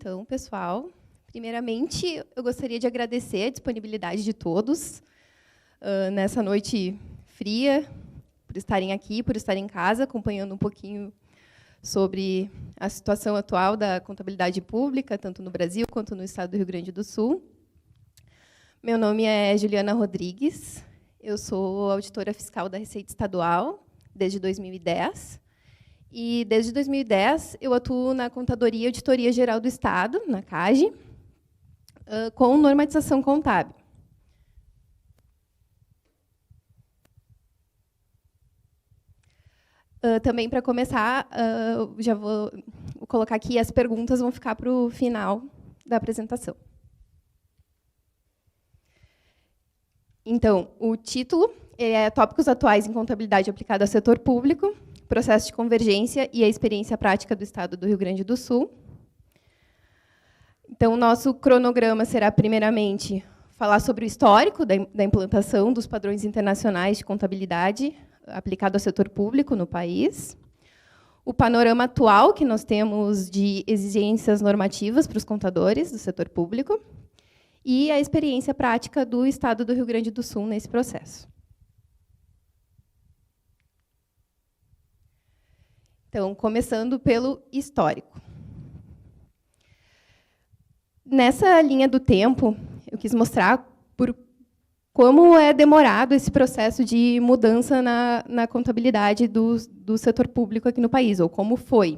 então, pessoal. Primeiramente, eu gostaria de agradecer a disponibilidade de todos nessa noite fria, por estarem aqui, por estarem em casa, acompanhando um pouquinho sobre a situação atual da contabilidade pública, tanto no Brasil quanto no estado do Rio Grande do Sul. Meu nome é Juliana Rodrigues, eu sou auditora fiscal da Receita Estadual desde 2010. E, desde 2010, eu atuo na Contadoria e Auditoria Geral do Estado, na CAGE, com normatização contábil. Também, para começar, já vou colocar aqui, as perguntas vão ficar para o final da apresentação. Então, o título é Tópicos atuais em contabilidade aplicada ao setor público, processo de convergência e a experiência prática do Estado do Rio Grande do Sul. Então, o nosso cronograma será, primeiramente, falar sobre o histórico da implantação dos padrões internacionais de contabilidade aplicado ao setor público no país, o panorama atual que nós temos de exigências normativas para os contadores do setor público e a experiência prática do Estado do Rio Grande do Sul nesse processo. Então, começando pelo histórico. Nessa linha do tempo, eu quis mostrar como é demorado esse processo de mudança na contabilidade do setor público aqui no país, ou como foi.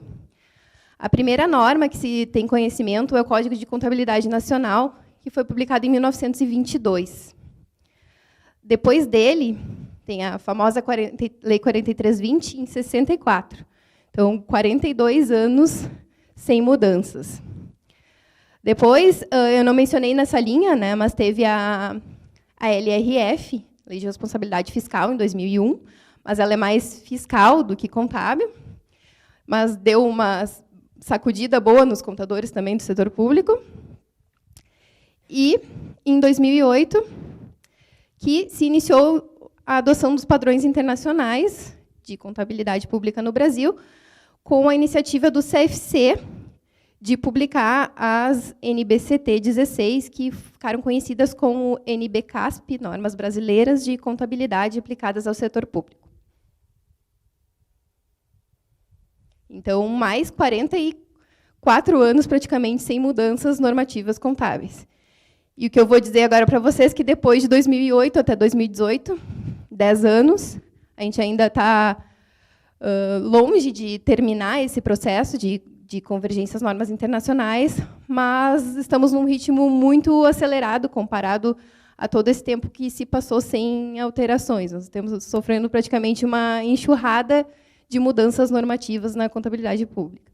A primeira norma que se tem conhecimento é o Código de Contabilidade Nacional, que foi publicado em 1922. Depois dele, tem a famosa Lei 4320, em 64. Então, 42 anos sem mudanças. Depois, eu não mencionei nessa linha, né, mas teve a LRF, Lei de Responsabilidade Fiscal, em 2001, mas ela é mais fiscal do que contábil, mas deu uma sacudida boa nos contadores também do setor público. E, em 2008, que se iniciou a adoção dos padrões internacionais de contabilidade pública no Brasil, com a iniciativa do CFC de publicar as NBCT 16, que ficaram conhecidas como NBCASP, Normas Brasileiras de Contabilidade aplicadas ao setor público. Então, mais 44 anos, praticamente, sem mudanças normativas contábeis. E o que eu vou dizer agora para vocês é que, depois de 2008 até 2018, 10 anos, a gente ainda está longe de terminar esse processo de convergência às normas internacionais, mas estamos num ritmo muito acelerado comparado a todo esse tempo que se passou sem alterações. Nós estamos sofrendo praticamente uma enxurrada de mudanças normativas na contabilidade pública.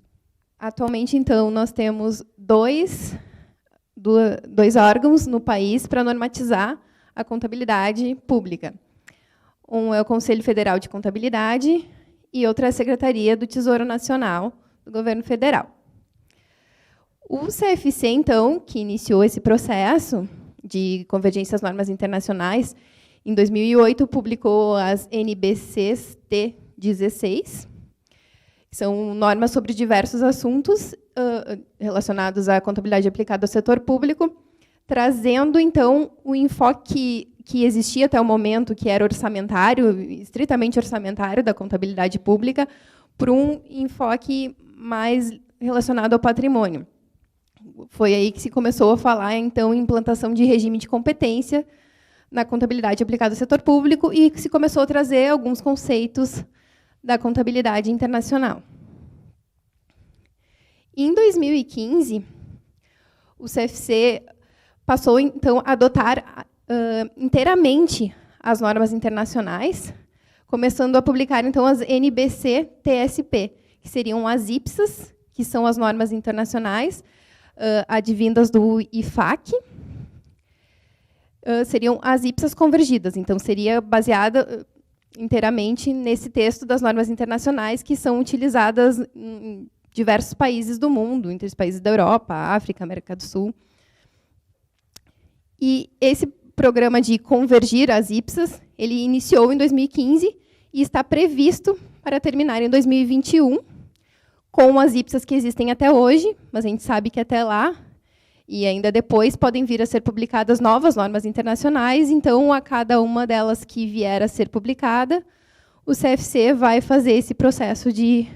Atualmente, então, nós temos dois órgãos no país para normatizar a contabilidade pública. Um é o Conselho Federal de Contabilidade e outra é a Secretaria do Tesouro Nacional do Governo Federal. O CFC, então, que iniciou esse processo de convergência às normas internacionais, em 2008, publicou as NBCs T16, que são normas sobre diversos assuntos relacionados à contabilidade aplicada ao setor público, trazendo, então, o enfoque que existia até o momento, que era orçamentário, estritamente orçamentário da contabilidade pública, para um enfoque mais relacionado ao patrimônio. Foi aí que se começou a falar, então, em implantação de regime de competência na contabilidade aplicada ao setor público e que se começou a trazer alguns conceitos da contabilidade internacional. Em 2015, o CFC passou, então, a adotar inteiramente as normas internacionais, começando a publicar, então, as NBC-TSP, que seriam as IPSAS, que são as normas internacionais, advindas do IFAC, seriam as IPSAS convergidas. Então, seria baseada inteiramente nesse texto das normas internacionais, que são utilizadas em diversos países do mundo, entre os países da Europa, África, América do Sul. E esse programa de convergir as IPSAS, ele iniciou em 2015 e está previsto para terminar em 2021, com as IPSAs que existem até hoje, mas a gente sabe que até lá, e ainda depois, podem vir a ser publicadas novas normas internacionais, então, a cada uma delas que vier a ser publicada, o CFC vai fazer esse processo de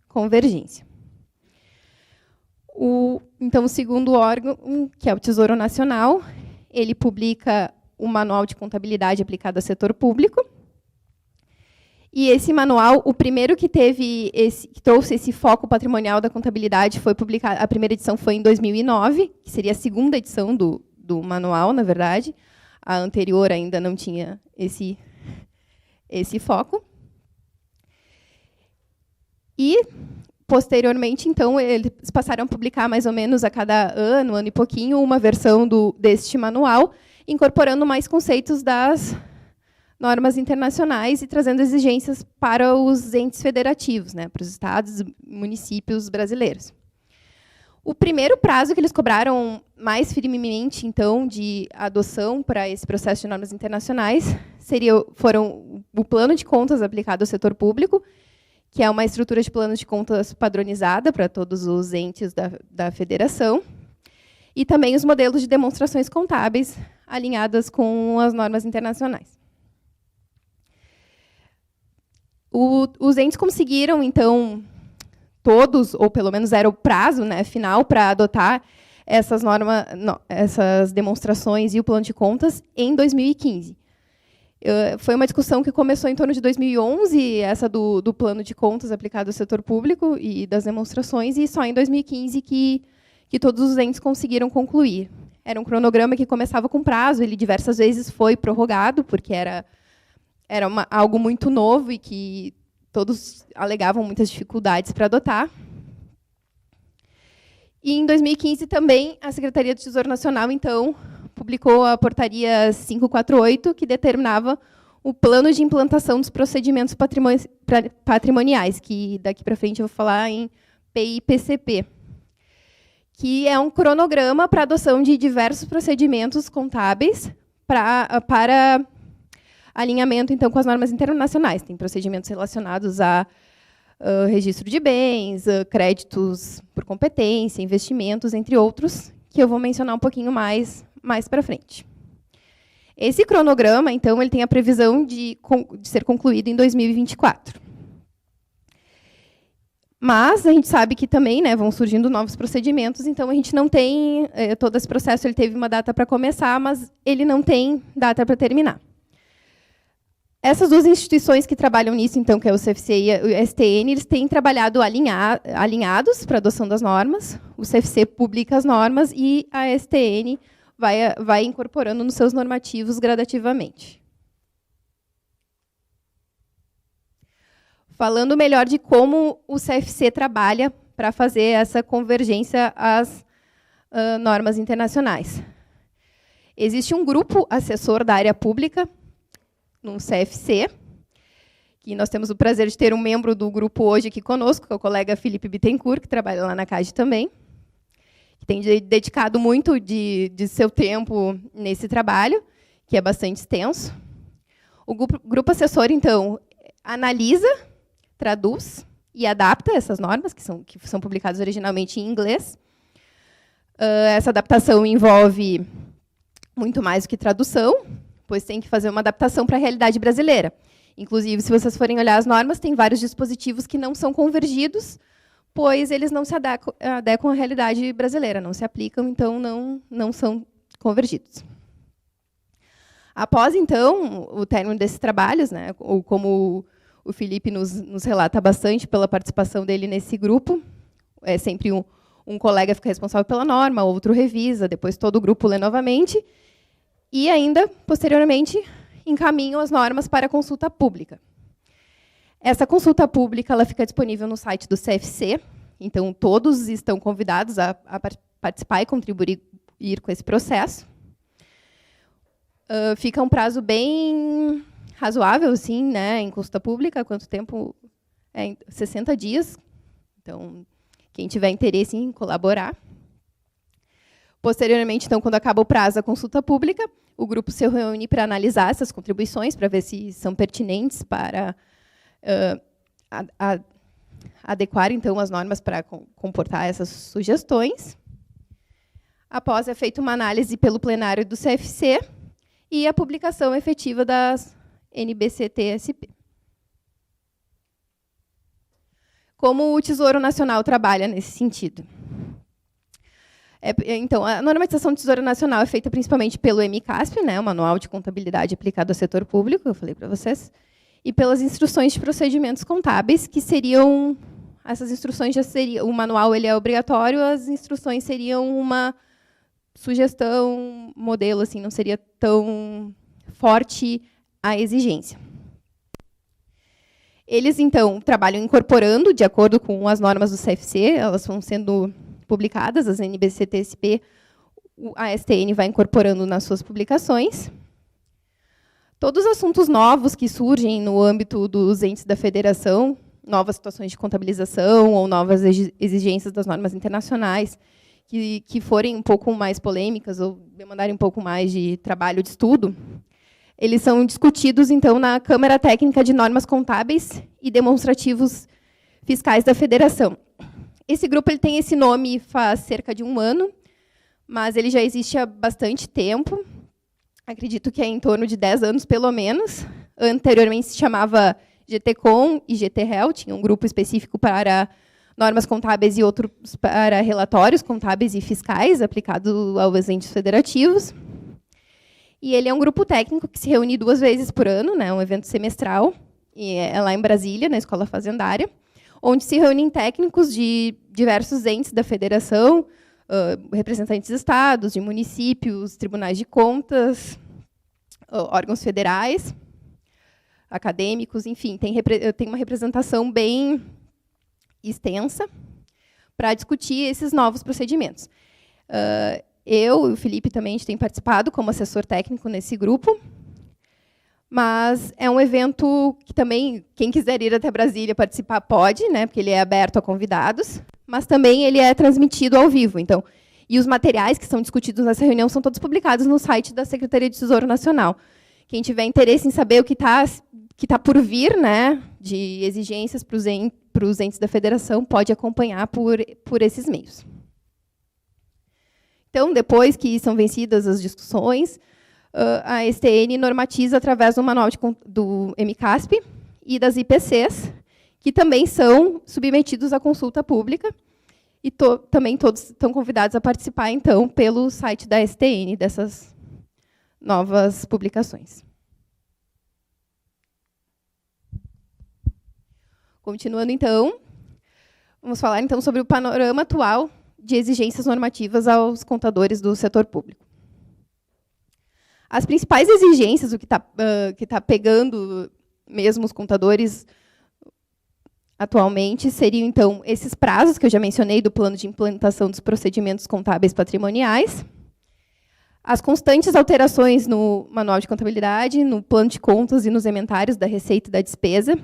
convergência. Então, o segundo órgão, que é o Tesouro Nacional, ele publica o Manual de Contabilidade aplicado ao setor público. E esse manual, o primeiro que trouxe esse foco patrimonial da contabilidade foi publicado, a primeira edição foi em 2009, que seria a segunda edição do manual, na verdade. A anterior ainda não tinha esse foco. E, posteriormente, então, eles passaram a publicar mais ou menos a cada ano e pouquinho, uma versão deste manual, incorporando mais conceitos das normas internacionais e trazendo exigências para os entes federativos, né, para os estados e municípios brasileiros. O primeiro prazo que eles cobraram mais firmemente, então, de adoção para esse processo de normas internacionais foram o plano de contas aplicado ao setor público, que é uma estrutura de plano de contas padronizada para todos os entes da federação, e também os modelos de demonstrações contábeis alinhadas com as normas internacionais. Os entes conseguiram, então, todos, ou pelo menos era o prazo, né, final para adotar essas demonstrações e o plano de contas em 2015. Foi uma discussão que começou em torno de 2011, essa do plano de contas aplicado ao setor público e das demonstrações, e só em 2015 que todos os entes conseguiram concluir. Era um cronograma que começava com prazo, ele diversas vezes foi prorrogado, porque era algo muito novo e que todos alegavam muitas dificuldades para adotar. E, em 2015, também, a Secretaria do Tesouro Nacional, então, publicou a Portaria 548, que determinava o plano de implantação dos procedimentos patrimoniais, que daqui para frente eu vou falar em PIPCP, que é um cronograma para a adoção de diversos procedimentos contábeis para alinhamento, então, com as normas internacionais. Tem procedimentos relacionados a registro de bens, créditos por competência, investimentos, entre outros, que eu vou mencionar um pouquinho mais para frente. Esse cronograma, então, ele tem a previsão de ser concluído em 2024. Mas a gente sabe que também, né, vão surgindo novos procedimentos, então a gente não tem... todo esse processo ele teve uma data para começar, mas ele não tem data para terminar. Essas duas instituições que trabalham nisso, então, que é o CFC e o STN, eles têm trabalhado alinhados para a adoção das normas. O CFC publica as normas e a STN vai incorporando nos seus normativos gradativamente. Falando melhor de como o CFC trabalha para fazer essa convergência às normas internacionais. Existe um grupo assessor da área pública, no CFC, que nós temos o prazer de ter um membro do grupo hoje aqui conosco, que é o colega Felipe Bittencourt, que trabalha lá na CAGE também, que tem dedicado muito de seu tempo nesse trabalho, que é bastante extenso. O grupo assessor, então, analisa, traduz e adapta essas normas, que são publicadas originalmente em inglês. Essa adaptação envolve muito mais do que tradução, pois tem que fazer uma adaptação para a realidade brasileira. Inclusive, se vocês forem olhar as normas, tem vários dispositivos que não são convergidos, pois eles não se adequam à realidade brasileira, não se aplicam, então não são convergidos. Após, então, o término desses trabalhos, né, ou como o Felipe nos relata bastante pela participação dele nesse grupo, é sempre um colega fica responsável pela norma, outro revisa, depois todo o grupo lê novamente, e ainda, posteriormente, encaminham as normas para a consulta pública. Essa consulta pública ela fica disponível no site do CFC, então todos estão convidados a participar e contribuir com esse processo. Fica um prazo bem razoável, assim, né, em consulta pública. Quanto tempo? 60 dias. Então, quem tiver interesse em colaborar. Posteriormente, então, quando acaba o prazo da consulta pública, o grupo se reúne para analisar essas contribuições, para ver se são pertinentes para adequar, então, as normas para comportar essas sugestões. Após, é feita uma análise pelo plenário do CFC e a publicação efetiva das NBCT-SP. Como o Tesouro Nacional trabalha nesse sentido? Então, a normatização do Tesouro Nacional é feita principalmente pelo MCASP, né, o Manual de Contabilidade Aplicado ao Setor Público, eu falei para vocês, e pelas instruções de procedimentos contábeis, que seriam... Essas instruções já seriam... O manual ele é obrigatório, as instruções seriam uma sugestão, modelo, assim, não seria tão forte a exigência. Eles, então, trabalham incorporando, de acordo com as normas do CFC, elas vão sendo publicadas, as NBCT-SP, a STN vai incorporando nas suas publicações. Todos os assuntos novos que surgem no âmbito dos entes da federação, novas situações de contabilização ou novas exigências das normas internacionais, que forem um pouco mais polêmicas ou demandarem um pouco mais de trabalho de estudo, eles são discutidos, então, na Câmara Técnica de Normas Contábeis e Demonstrativos Fiscais da Federação. Esse grupo ele tem esse nome faz cerca de 1 ano, mas ele já existe há bastante tempo. Acredito que é em torno de 10 anos, pelo menos. Anteriormente se chamava GTCOM e GTREL, tinha um grupo específico para normas contábeis e outro para relatórios contábeis e fiscais, aplicado aos entes federativos. E ele é um grupo técnico que se reúne 2 vezes por ano, né, um evento semestral, e é lá em Brasília, na Escola Fazendária, onde se reúnem técnicos de diversos entes da federação, representantes de estados, de municípios, tribunais de contas, órgãos federais, acadêmicos, enfim, tem uma representação bem extensa para discutir esses novos procedimentos. Eu e o Felipe também a gente tem participado como assessor técnico nesse grupo, mas é um evento que também, quem quiser ir até Brasília participar pode, né, porque ele é aberto a convidados, mas também ele é transmitido ao vivo. Então, e os materiais que são discutidos nessa reunião são todos publicados no site da Secretaria de Tesouro Nacional. Quem tiver interesse em saber o que tá por vir, né, de exigências para os entes da federação, pode acompanhar por esses meios. Então, depois que são vencidas as discussões, a STN normatiza através do manual do MCASP e das IPCs, que também são submetidos à consulta pública, e também todos estão convidados a participar, então, pelo site da STN, dessas novas publicações. Continuando, então, vamos falar então sobre o panorama atual de exigências normativas aos contadores do setor público. As principais exigências, o que tá pegando mesmo os contadores atualmente, seriam, então, esses prazos que eu já mencionei do plano de implantação dos procedimentos contábeis patrimoniais, as constantes alterações no manual de contabilidade, no plano de contas e nos ementários da receita e da despesa.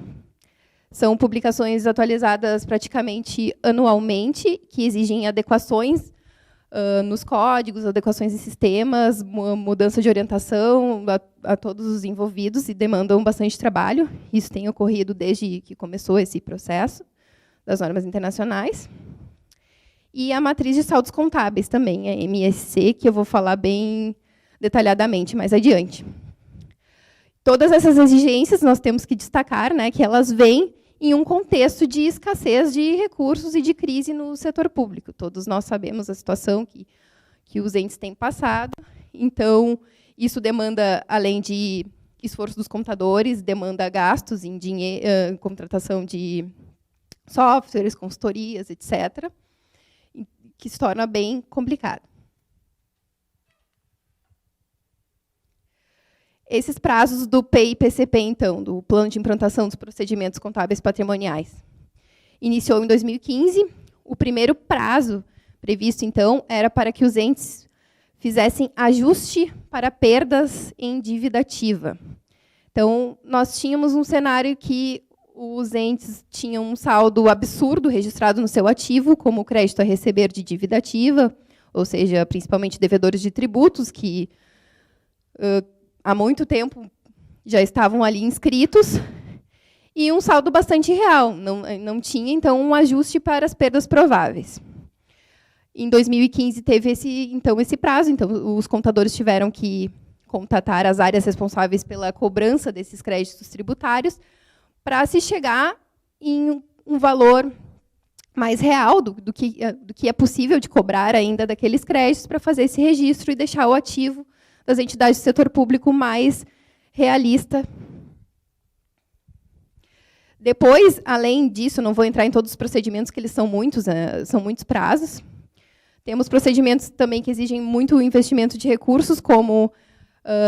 São publicações atualizadas praticamente anualmente, que exigem adequações nos códigos, adequações em sistemas, mudança de orientação a todos os envolvidos e demandam bastante trabalho. Isso tem ocorrido desde que começou esse processo das normas internacionais. E a matriz de saldos contábeis também, a MSC, que eu vou falar bem detalhadamente mais adiante. Todas essas exigências nós temos que destacar, né, que elas vêm em um contexto de escassez de recursos e de crise no setor público. Todos nós sabemos a situação que os entes têm passado. Então, isso demanda, além de esforço dos contadores, demanda gastos em dinheiro, contratação de softwares, consultorias, etc., que se torna bem complicado. Esses prazos do PI-PCP, então, do Plano de Implantação dos Procedimentos Contábeis Patrimoniais, iniciou em 2015. O primeiro prazo previsto, então, era para que os entes fizessem ajuste para perdas em dívida ativa. Então, nós tínhamos um cenário que os entes tinham um saldo absurdo registrado no seu ativo, como crédito a receber de dívida ativa, ou seja, principalmente devedores de tributos, que há muito tempo já estavam ali inscritos, e um saldo bastante real. Não tinha, então, um ajuste para as perdas prováveis. Em 2015, teve esse prazo, então, os contadores tiveram que contatar as áreas responsáveis pela cobrança desses créditos tributários para se chegar em um valor mais real do que é possível de cobrar ainda daqueles créditos para fazer esse registro e deixar o ativo das entidades do setor público mais realista. Depois, além disso, não vou entrar em todos os procedimentos, que eles são muitos prazos. Temos procedimentos também que exigem muito investimento de recursos, como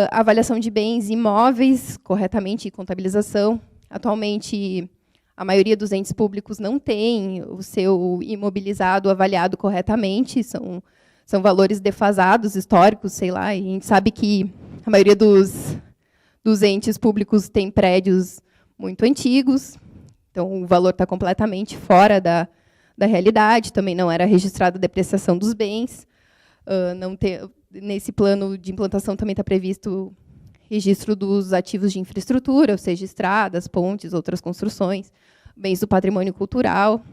avaliação de bens imóveis corretamente e contabilização. Atualmente, a maioria dos entes públicos não tem o seu imobilizado avaliado corretamente, são valores defasados, históricos, sei lá, e a gente sabe que a maioria dos entes públicos tem prédios muito antigos, então o valor está completamente fora da realidade, também não era registrada a depreciação dos bens, nesse plano de implantação também está previsto registro dos ativos de infraestrutura, ou seja, estradas, pontes, outras construções, bens do patrimônio cultural.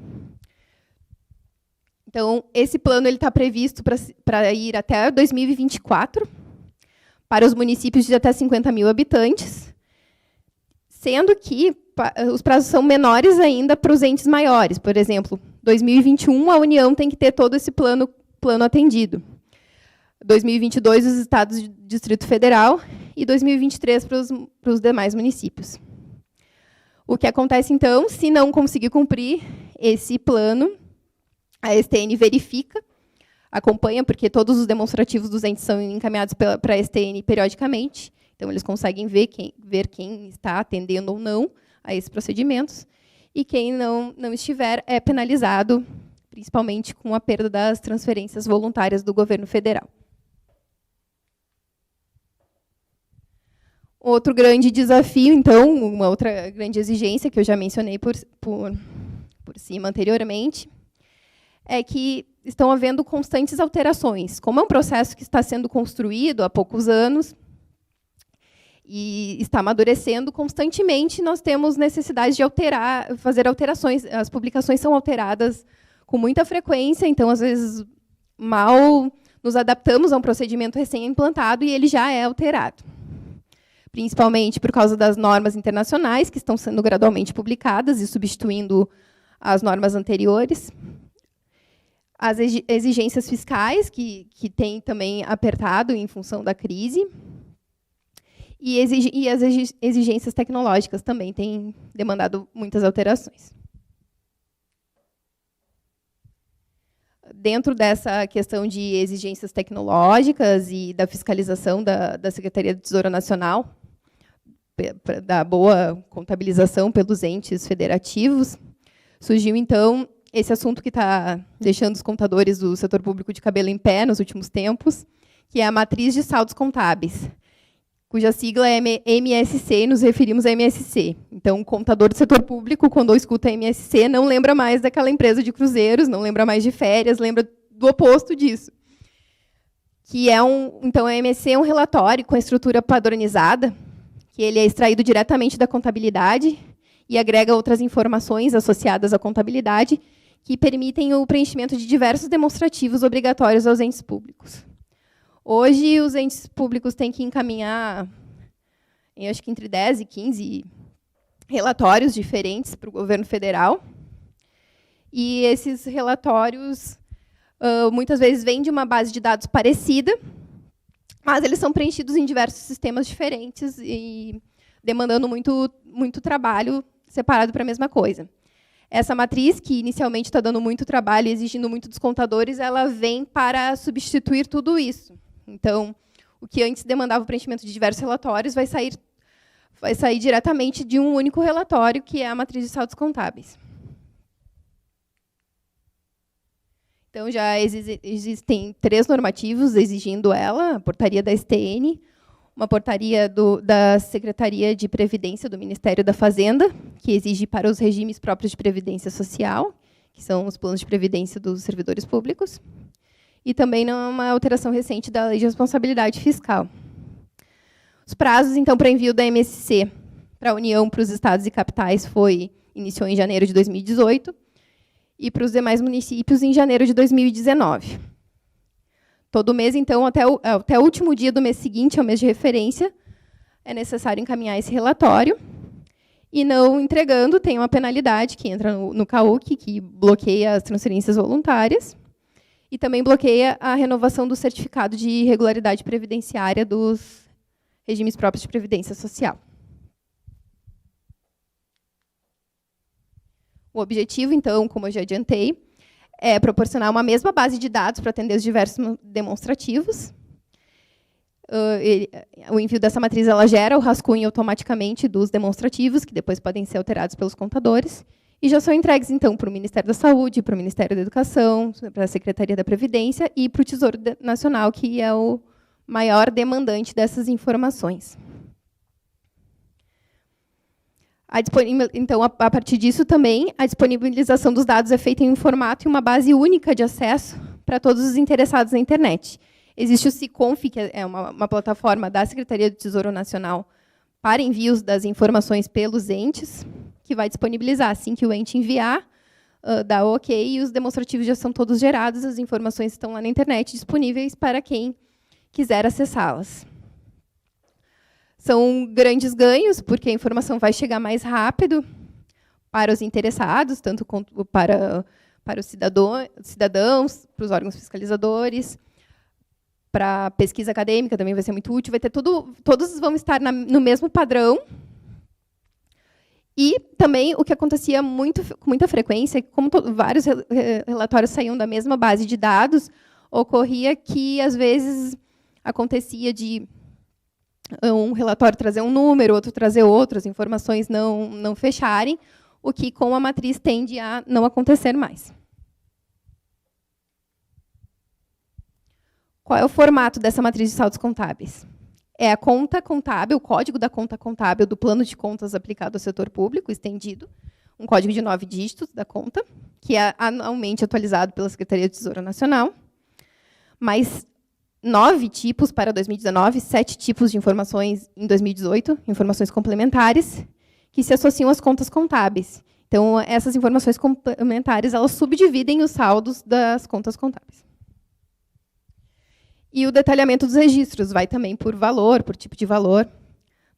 Então, esse plano está previsto para ir até 2024, para os municípios de até 50 mil habitantes, sendo que os prazos são menores ainda para os entes maiores. Por exemplo, 2021, a União tem que ter todo esse plano atendido. 2022, os estados do Distrito Federal, e 2023 para os demais municípios. O que acontece, então, se não conseguir cumprir esse plano, a STN verifica, acompanha, porque todos os demonstrativos dos entes são encaminhados para a STN periodicamente, então eles conseguem ver quem está atendendo ou não a esses procedimentos, e quem não estiver é penalizado, principalmente com a perda das transferências voluntárias do governo federal. Outro grande desafio, então, uma outra grande exigência que eu já mencionei por cima anteriormente, é que estão havendo constantes alterações. Como é um processo que está sendo construído há poucos anos e está amadurecendo constantemente, nós temos necessidade de fazer alterações. As publicações são alteradas com muita frequência, então, às vezes, mal nos adaptamos a um procedimento recém-implantado e ele já é alterado. Principalmente por causa das normas internacionais, que estão sendo gradualmente publicadas e substituindo as normas anteriores. As exigências fiscais, que têm também apertado em função da crise. E as exigências tecnológicas também têm demandado muitas alterações. Dentro dessa questão de exigências tecnológicas e da fiscalização da Secretaria do Tesouro Nacional, da boa contabilização pelos entes federativos, surgiu, então, esse assunto que está deixando os contadores do setor público de cabelo em pé nos últimos tempos, que é a matriz de saldos contábeis, cuja sigla é MSC, e nos referimos a MSC. Então, o contador do setor público, quando escuta MSC, não lembra mais daquela empresa de cruzeiros, não lembra mais de férias, lembra do oposto disso. Então, a MSC é um relatório com a estrutura padronizada, que ele é extraído diretamente da contabilidade e agrega outras informações associadas à contabilidade que permitem o preenchimento de diversos demonstrativos obrigatórios aos entes públicos. Hoje, os entes públicos têm que encaminhar, eu acho que entre 10 e 15 relatórios diferentes para o governo federal. E esses relatórios, muitas vezes, vêm de uma base de dados parecida, mas eles são preenchidos em diversos sistemas diferentes e demandando muito trabalho separado para a mesma coisa. Essa matriz, que inicialmente está dando muito trabalho e exigindo muito dos contadores, ela vem para substituir tudo isso. Então, o que antes demandava o preenchimento de diversos relatórios vai sair diretamente de um único relatório, que é a matriz de saldos contábeis. Então, já existem 3 normativos exigindo ela: a portaria da STN, uma portaria da Secretaria de Previdência do Ministério da Fazenda, que exige para os regimes próprios de previdência social, que são os planos de previdência dos servidores públicos, e também uma alteração recente da Lei de Responsabilidade Fiscal. Os prazos, então, para envio da MSC Para a União, para os estados e capitais, iniciou em janeiro de 2018, e para os demais municípios, em janeiro de 2019. Todo mês, então, até o último dia do mês seguinte, ao mês de referência, é necessário encaminhar esse relatório. E não entregando, tem uma penalidade que entra no CAUC, que bloqueia as transferências voluntárias, e também bloqueia a renovação do certificado de regularidade previdenciária dos regimes próprios de previdência social. O objetivo, então, como eu já adiantei, é proporcionar uma mesma base de dados para atender os diversos demonstrativos. O envio dessa matriz ela gera o rascunho automaticamente dos demonstrativos, que depois podem ser alterados pelos contadores, e já são entregues, então, para o Ministério da Saúde, para o Ministério da Educação, para a Secretaria da Previdência e para o Tesouro Nacional, que é o maior demandante dessas informações. Então, a partir disso também, a disponibilização dos dados é feita em um formato e uma base única de acesso para todos os interessados na internet. Existe o SICONF, que é uma plataforma da Secretaria do Tesouro Nacional para envios das informações pelos entes, que vai disponibilizar, assim que o ente enviar, dá o OK, e os demonstrativos já são todos gerados, as informações estão lá na internet, disponíveis para quem quiser acessá-las. São grandes ganhos, porque a informação vai chegar mais rápido para os interessados, tanto para os cidadãos, para os órgãos fiscalizadores, para a pesquisa acadêmica também vai ser muito útil, vai ter todos vão estar no mesmo padrão. E também o que acontecia com muita frequência, como vários relatórios saíam da mesma base de dados, ocorria que, às vezes, acontecia de um relatório trazer um número, outro trazer outro, as informações não fecharem, o que, com a matriz, tende a não acontecer mais. Qual é o formato dessa matriz de saldos contábeis? É a conta contábil, o código da conta contábil do plano de contas aplicado ao setor público, estendido, um código de 9 dígitos da conta, que é anualmente atualizado pela Secretaria do Tesouro Nacional, mais 9 tipos para 2019, 7 tipos de informações em 2018, informações complementares, que se associam às contas contábeis. Então, essas informações complementares, elas subdividem os saldos das contas contábeis. E o detalhamento dos registros vai também por valor, por tipo de valor.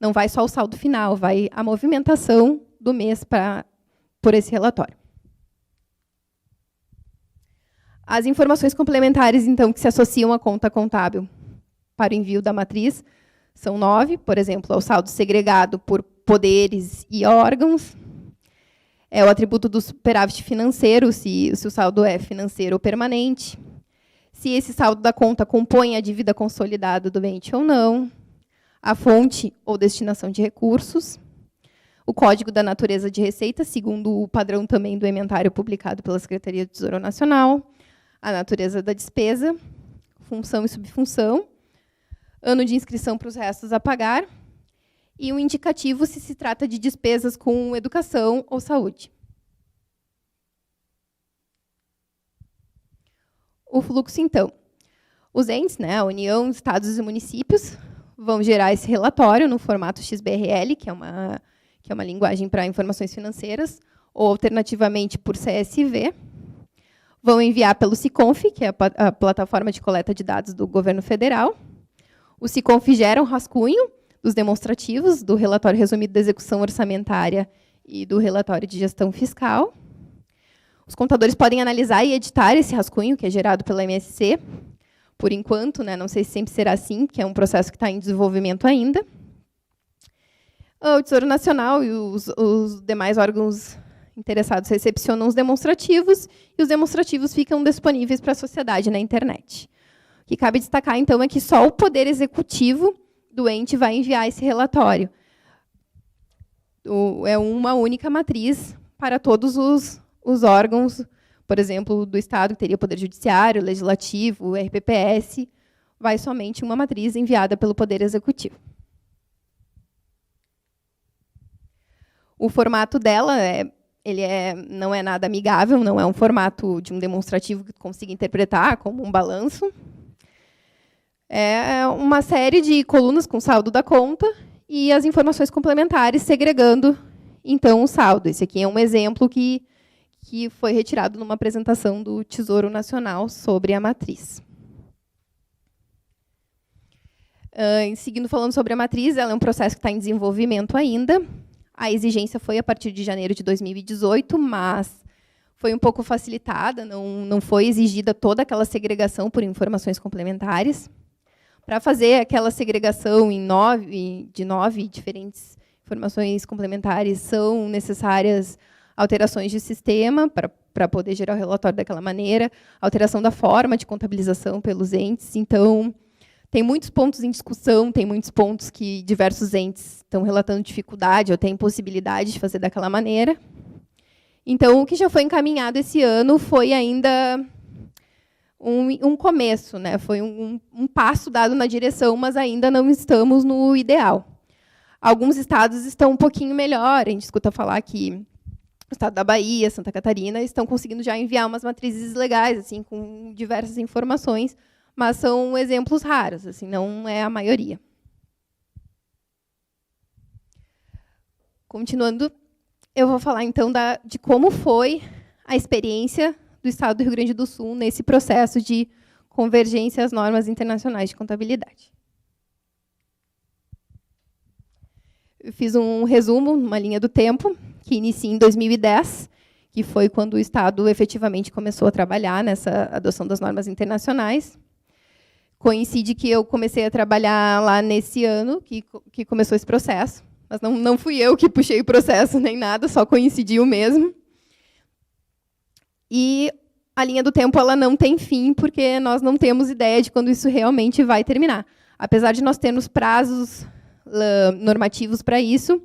Não vai só o saldo final, vai a movimentação do mês por esse relatório. As informações complementares, então, que se associam à conta contábil para o envio da matriz são 9, por exemplo, é o saldo segregado por poderes e órgãos. É o atributo do superávit financeiro, se o saldo é financeiro ou permanente. Se esse saldo da conta compõe a dívida consolidada do ente ou não. A fonte ou destinação de recursos. O código da natureza de receita, segundo o padrão também do ementário publicado pela Secretaria do Tesouro Nacional. A natureza da despesa, função e subfunção, ano de inscrição para os restos a pagar, e um indicativo se trata de despesas com educação ou saúde. O fluxo, então. Os entes, a União, estados e municípios, vão gerar esse relatório no formato XBRL, que é uma linguagem para informações financeiras, ou alternativamente por CSV. Vão enviar pelo SICONF, que é a plataforma de coleta de dados do governo federal. O SICONF gera um rascunho dos demonstrativos do relatório resumido da execução orçamentária e do relatório de gestão fiscal. Os contadores podem analisar e editar esse rascunho, que é gerado pela MSC, por enquanto, não sei se sempre será assim, que é um processo que está em desenvolvimento ainda. O Tesouro Nacional e os demais órgãos interessados recepcionam os demonstrativos e os demonstrativos ficam disponíveis para a sociedade na internet. O que cabe destacar, então, é que só o Poder Executivo do ente vai enviar esse relatório. É uma única matriz para todos os órgãos, por exemplo, do Estado, que teria o Poder Judiciário, Legislativo, RPPS, vai somente uma matriz enviada pelo Poder Executivo. O formato dela não é nada amigável, não é um formato de um demonstrativo que consiga interpretar como um balanço. É uma série de colunas com saldo da conta e as informações complementares, segregando, então, o saldo. Esse aqui é um exemplo que foi retirado numa apresentação do Tesouro Nacional sobre a matriz. Seguindo falando sobre a matriz, ela é um processo que está em desenvolvimento ainda. A exigência foi a partir de janeiro de 2018, mas foi um pouco facilitada, não foi exigida toda aquela segregação por informações complementares. Para fazer aquela segregação de 9 diferentes informações complementares, são necessárias alterações de sistema para poder gerar o relatório daquela maneira, alteração da forma de contabilização pelos entes. Então, tem muitos pontos em discussão, tem muitos pontos que diversos entes estão relatando dificuldade ou têm impossibilidade de fazer daquela maneira. Então, o que já foi encaminhado esse ano foi ainda um começo, né? Foi um passo dado na direção, mas ainda não estamos no ideal. Alguns estados estão um pouquinho melhor, a gente escuta falar que o estado da Bahia, Santa Catarina, estão conseguindo já enviar umas matrizes legais, assim, com diversas informações, mas são exemplos raros, assim, não é a maioria. Continuando, eu vou falar, então, de como foi a experiência do Estado do Rio Grande do Sul nesse processo de convergência às normas internacionais de contabilidade. Eu fiz um resumo, uma linha do tempo, que inicia em 2010, que foi quando o Estado efetivamente começou a trabalhar nessa adoção das normas internacionais. Coincide que eu comecei a trabalhar lá nesse ano, que começou esse processo, mas não fui eu que puxei o processo nem nada, só coincidiu mesmo. E a linha do tempo ela não tem fim, porque nós não temos ideia de quando isso realmente vai terminar. Apesar de nós termos prazos normativos para isso,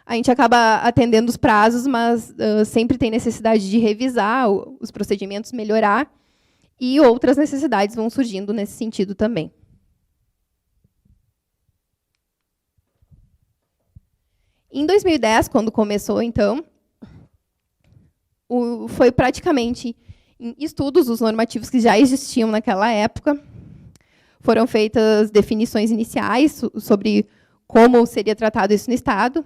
a gente acaba atendendo os prazos, mas sempre tem necessidade de revisar os procedimentos, melhorar, e outras necessidades vão surgindo nesse sentido também. Em 2010, quando começou, então, foi praticamente em estudos os normativos que já existiam naquela época. Foram feitas definições iniciais sobre como seria tratado isso no Estado.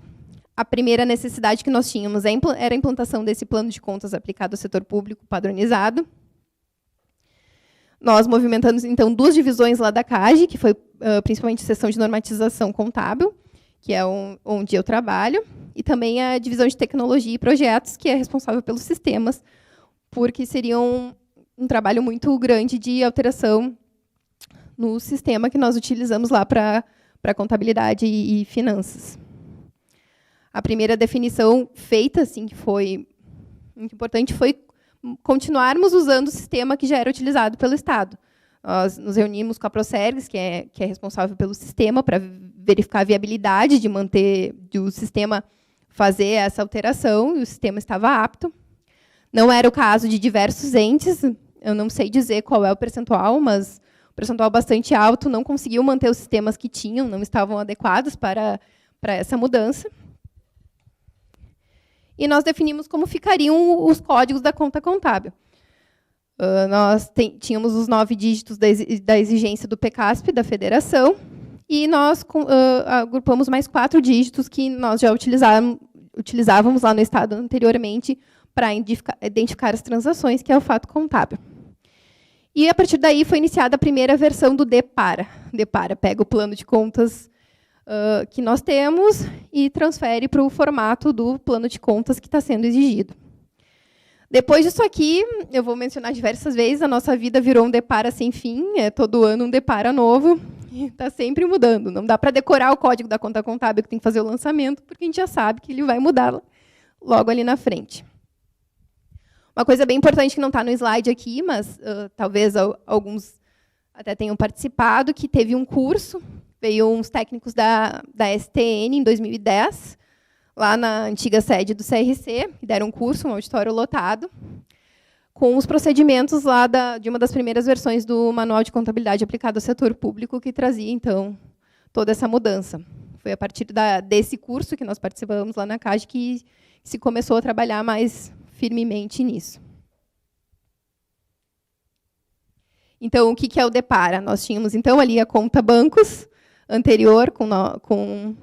A primeira necessidade que nós tínhamos era a implantação desse plano de contas aplicado ao setor público padronizado. Nós movimentamos, então, 2 divisões lá da CAGE, que foi principalmente a seção de normatização contábil, que é onde eu trabalho, e também a divisão de tecnologia e projetos, que é responsável pelos sistemas, porque seria um trabalho muito grande de alteração no sistema que nós utilizamos lá para contabilidade e finanças. A primeira definição feita, assim, que foi muito importante, foi continuarmos usando o sistema que já era utilizado pelo Estado. Nós nos reunimos com a Procergs, que é responsável pelo sistema, para verificar a viabilidade de manter o sistema fazer essa alteração, e o sistema estava apto. Não era o caso de diversos entes, eu não sei dizer qual é o percentual, mas o percentual bastante alto não conseguiu manter os sistemas que tinham, não estavam adequados para essa mudança. E nós definimos como ficariam os códigos da conta contábil. Nós tínhamos os 9 dígitos da exigência do PCASP, da federação, e nós agrupamos mais 4 dígitos que nós já utilizávamos lá no Estado anteriormente para identificar as transações, que é o fato contábil. E, a partir daí, foi iniciada a primeira versão do DEPARA. DEPARA pega o plano de contas que nós temos e transfere para o formato do plano de contas que está sendo exigido. Depois disso aqui, eu vou mencionar diversas vezes, a nossa vida virou um DEPARA sem fim, todo ano um DEPARA novo, e está sempre mudando. Não dá para decorar o código da conta contábil que tem que fazer o lançamento, porque a gente já sabe que ele vai mudar logo ali na frente. Uma coisa bem importante que não está no slide aqui, mas talvez alguns até tenham participado, que teve um curso, veio uns técnicos da STN em 2010, lá na antiga sede do CRC, que deram um curso, um auditório lotado, com os procedimentos lá de uma das primeiras versões do Manual de Contabilidade aplicado ao setor público, que trazia, então, toda essa mudança. Foi a partir desse curso que nós participamos lá na CAGE que se começou a trabalhar mais firmemente nisso. Então, o que é o DEPARA? Nós tínhamos, então, ali a conta bancos, anterior, com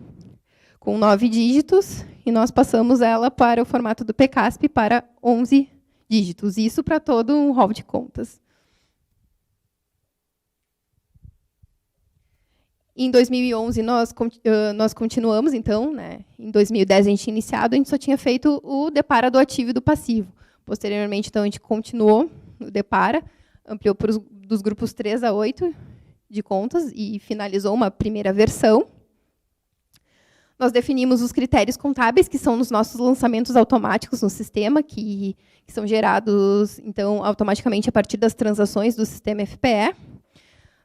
9 dígitos, e nós passamos ela para o formato do PCASP para 11 dígitos. Isso para todo um rol de contas. Em 2011, nós continuamos, então, né? Em 2010, a gente tinha iniciado, a gente só tinha feito o Depara do ativo e do passivo. Posteriormente, então, a gente continuou no Depara, ampliou dos grupos 3 a 8 de contas e finalizou uma primeira versão. Nós definimos os critérios contábeis, que são nos nossos lançamentos automáticos no sistema, que são gerados então, automaticamente a partir das transações do sistema FPE.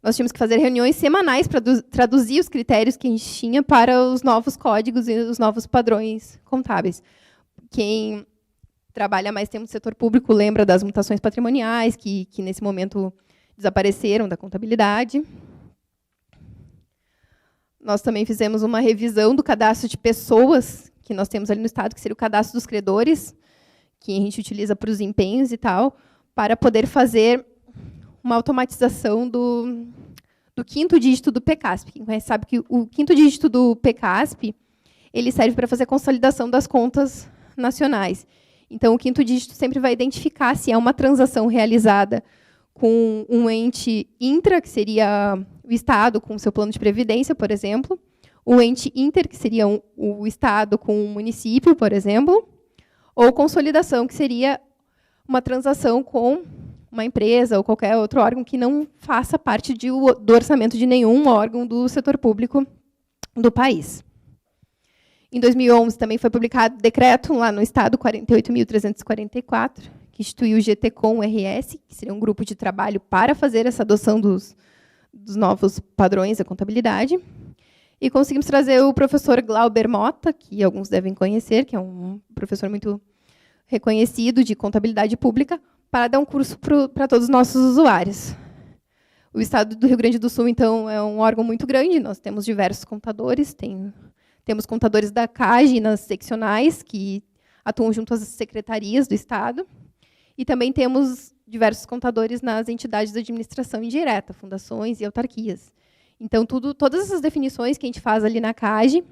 Nós tínhamos que fazer reuniões semanais para traduzir os critérios que a gente tinha para os novos códigos e os novos padrões contábeis. Quem trabalha mais tempo no setor público lembra das mutações patrimoniais, que nesse momento desapareceram da contabilidade. Nós também fizemos uma revisão do cadastro de pessoas que nós temos ali no Estado, que seria o cadastro dos credores, que a gente utiliza para os empenhos e tal, para poder fazer uma automatização do 5º dígito do PCASP. Quem conhece sabe que o 5º dígito do PCASP ele serve para fazer a consolidação das contas nacionais. Então, o 5º dígito sempre vai identificar se é uma transação realizada com um ente intra, que seria o Estado com o seu plano de previdência, por exemplo, o ente inter, que seria o Estado com o município, por exemplo, ou consolidação, que seria uma transação com uma empresa ou qualquer outro órgão que não faça parte do orçamento de nenhum órgão do setor público do país. Em 2011, também foi publicado decreto lá no Estado 48.344, que instituiu o GTCOM-RS, que seria um grupo de trabalho para fazer essa adoção dos novos padrões da contabilidade. E conseguimos trazer o professor Glauber Mota, que alguns devem conhecer, que é um professor muito reconhecido de contabilidade pública, para dar um curso para todos os nossos usuários. O Estado do Rio Grande do Sul, então, é um órgão muito grande, nós temos diversos contadores, temos contadores da CAGE nas seccionais, que atuam junto às secretarias do Estado, e também temos diversos contadores nas entidades de administração indireta, fundações e autarquias. Então, todas essas definições que a gente faz ali na CAGE,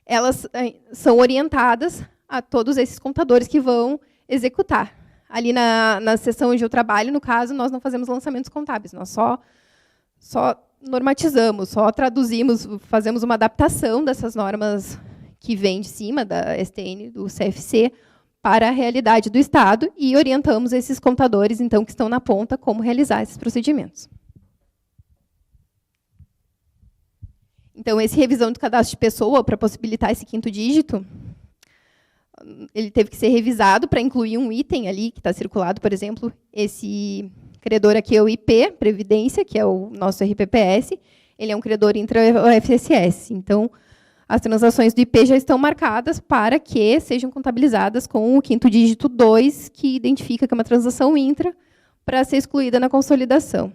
elas são orientadas a todos esses contadores que vão executar. Ali na seção onde eu trabalho, no caso, nós não fazemos lançamentos contábeis, nós só normatizamos, só traduzimos, fazemos uma adaptação dessas normas que vêm de cima da STN, do CFC, para a realidade do Estado e orientamos esses contadores, então, que estão na ponta, como realizar esses procedimentos. Então, esse revisão do cadastro de pessoa, para possibilitar esse 5º dígito, ele teve que ser revisado para incluir um item ali, que está circulado, por exemplo, esse credor aqui é o IP, Previdência, que é o nosso RPPS, ele é um credor intra-FSS. Então, as transações do IP já estão marcadas para que sejam contabilizadas com o 5º dígito 2, que identifica que é uma transação intra, para ser excluída na consolidação.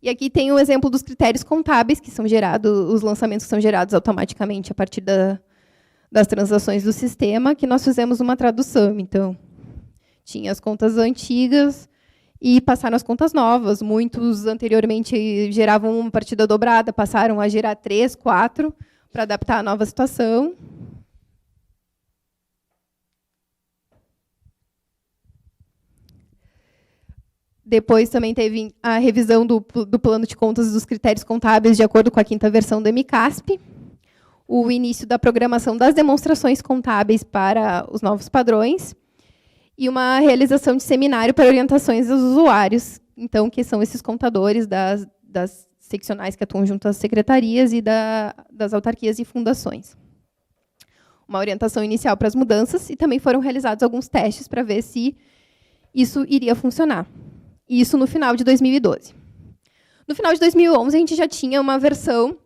E aqui tem o exemplo dos critérios contábeis, que são gerados, os lançamentos são gerados automaticamente a partir das transações do sistema, que nós fizemos uma tradução. Então, tinha as contas antigas e passaram as contas novas. Muitos anteriormente geravam uma partida dobrada, passaram a gerar 3, 4, para adaptar à nova situação. Depois também teve a revisão do plano de contas dos critérios contábeis de acordo com a 5ª versão do MCASP, o início da programação das demonstrações contábeis para os novos padrões e uma realização de seminário para orientações aos usuários, então, que são esses contadores das seccionais que atuam junto às secretarias e das autarquias e fundações. Uma orientação inicial para as mudanças e também foram realizados alguns testes para ver se isso iria funcionar. Isso no final de 2012. No final de 2011, a gente já tinha uma versão